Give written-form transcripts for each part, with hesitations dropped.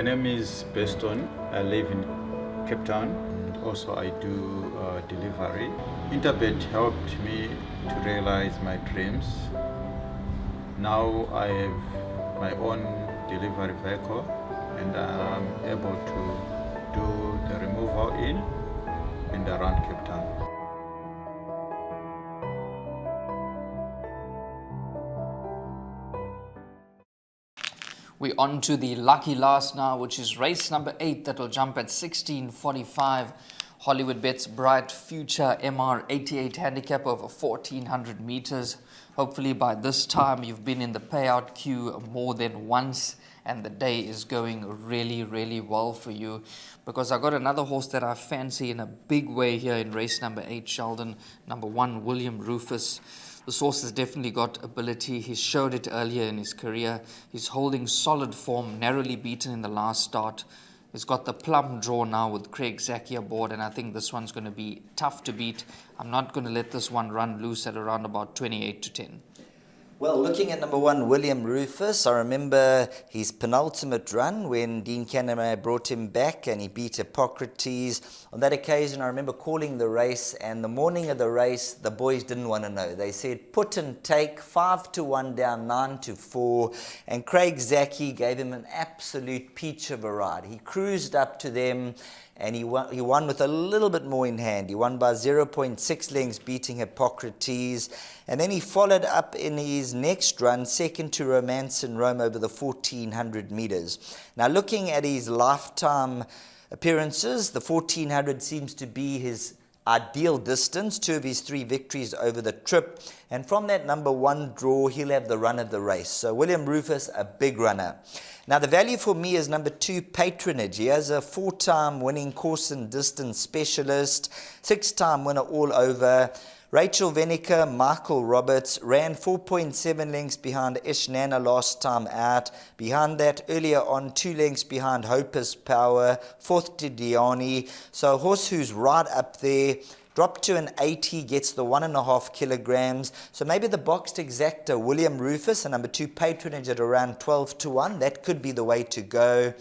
name is Beston. I live in Cape Town. Also, I do delivery. Interbet helped me to realize my dreams. Now I have my own delivery vehicle and I'm able to do the removal in and around Cape Town. We're on to the lucky last now, which is race number 8 that will jump at 16:45. Hollywoodbets Bright Future MR88 handicap over 1400 meters. Hopefully by this time you've been in the payout queue more than once and the day is going really, really well for you, because I got another horse that I fancy in a big way here in race number 8, Sheldon. Number 1, William Rufus. This horse has definitely got ability. He showed it earlier in his career. He's holding solid form, narrowly beaten in the last start. He's got the plum draw now with Craig Zaki aboard, and I think this one's going to be tough to beat. I'm not going to let this one run loose at around about 28-10. Well, looking at number 1, William Rufus, I remember his penultimate run when Dean Canamay brought him back and he beat Hippocrates. On that occasion, I remember calling the race, and the morning of the race, the boys didn't want to know. They said, put and take, 5-1 down, 9-4, and Craig Zaki gave him an absolute peach of a ride. He cruised up to them, and he won with a little bit more in hand. He won by 0.6 lengths, beating Hippocrates. And then he followed up in his next run, second to Romance in Rome over the 1400 meters. Now, looking at his lifetime appearances, the 1400 seems to be his ideal distance, 2 of his 3 victories over the trip. And from that number 1 draw, he'll have the run of the race. So William Rufus, a big runner. Now, the value for me is number 2, Patronage. He has a 4-time winning course and distance specialist, 6-time winner all over. Rachel Venica, Michael Roberts ran 4.7 lengths behind Ishnana last time out. Behind that, earlier on, 2 lengths behind Hopus Power, 4th to Diani. So a horse who's right up there. Dropped to an 80, gets the 1.5 kilograms. So maybe the boxed exacta, William Rufus, and number 2, Patronage at around 12-1. That could be the way to go.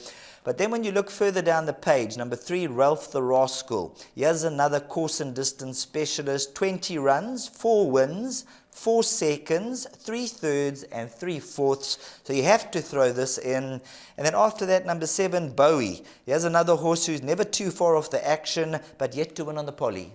But then when you look further down the page, number 3, Ralph the Rascal. Here's another course and distance specialist, 20 runs, 4 wins, 4 seconds, 3 thirds, and 3 fourths. So you have to throw this in. And then after that, number 7, Bowie. Here's another horse who's never too far off the action, but yet to win on the poly.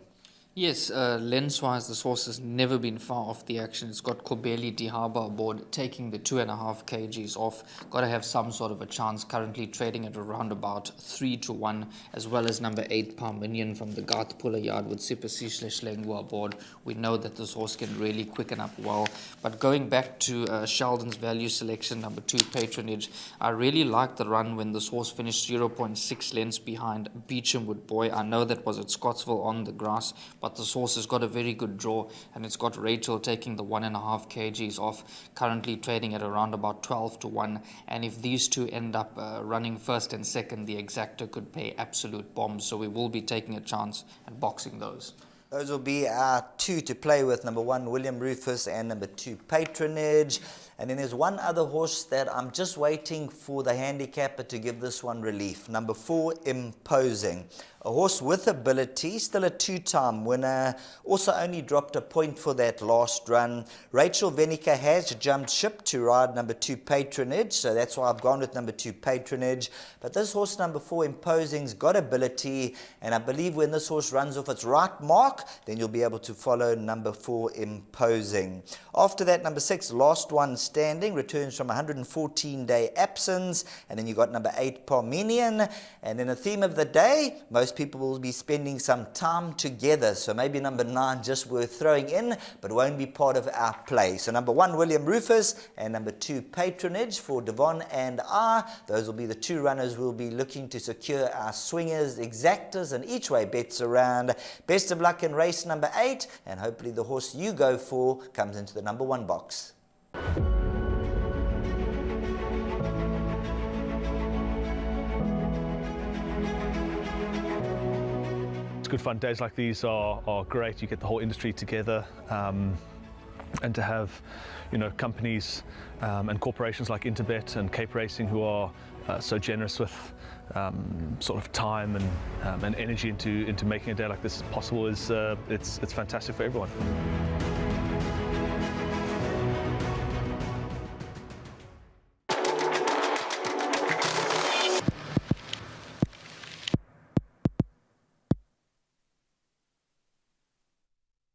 Yes, lens-wise, this horse has never been far off the action. It's got Kobeli Dihaba aboard, taking the 2.5 kgs off. Got to have some sort of a chance. Currently trading at around about 3-1, as well as number 8, Parminion from the Garth Puller yard with Sipasish Lengua aboard. We know that this horse can really quicken up well. But going back to Sheldon's value selection, number 2, Patronage, I really liked the run when this horse finished 0.6 lengths behind Beechamwood Boy. I know that was at Scottsville on the grass, but this horse has got a very good draw, and it's got Rachel taking the 1.5 kgs off, currently trading at around about 12-1. And if these two end up running first and second, the exacta could pay absolute bombs. So we will be taking a chance at boxing those. Those will be our 2 to play with, number 1, William Rufus, and number 2, Patronage. And then there's one other horse that I'm just waiting for the handicapper to give this one relief. Number 4, Imposing. A horse with ability, still a 2-time winner, also only dropped a point for that last run. Rachel Venica has jumped ship to ride number 2, Patronage, so that's why I've gone with number 2, Patronage. But this horse, number 4, Imposing's got ability, and I believe when this horse runs off its right mark, then you'll be able to follow number 4, Imposing. After that, number 6, Last One Standing, returns from 114-day absence, and then you got number 8, Parmenian. And then the theme of the day, most people will be spending some time together, so maybe number 9 just worth throwing in, but won't be part of our play. So number 1, William Rufus, and number 2, Patronage for Devon and I. Those will be the 2 runners we'll be looking to secure our swingers, exactas, and each way bets around. Best of luck in race number 8, and hopefully the horse you go for comes into the number 1 box. Good fun. Days like these are great. You get the whole industry together. And to have, companies and corporations like Interbet and Cape Racing who are so generous with sort of time and energy into making a day like this possible it's fantastic for everyone.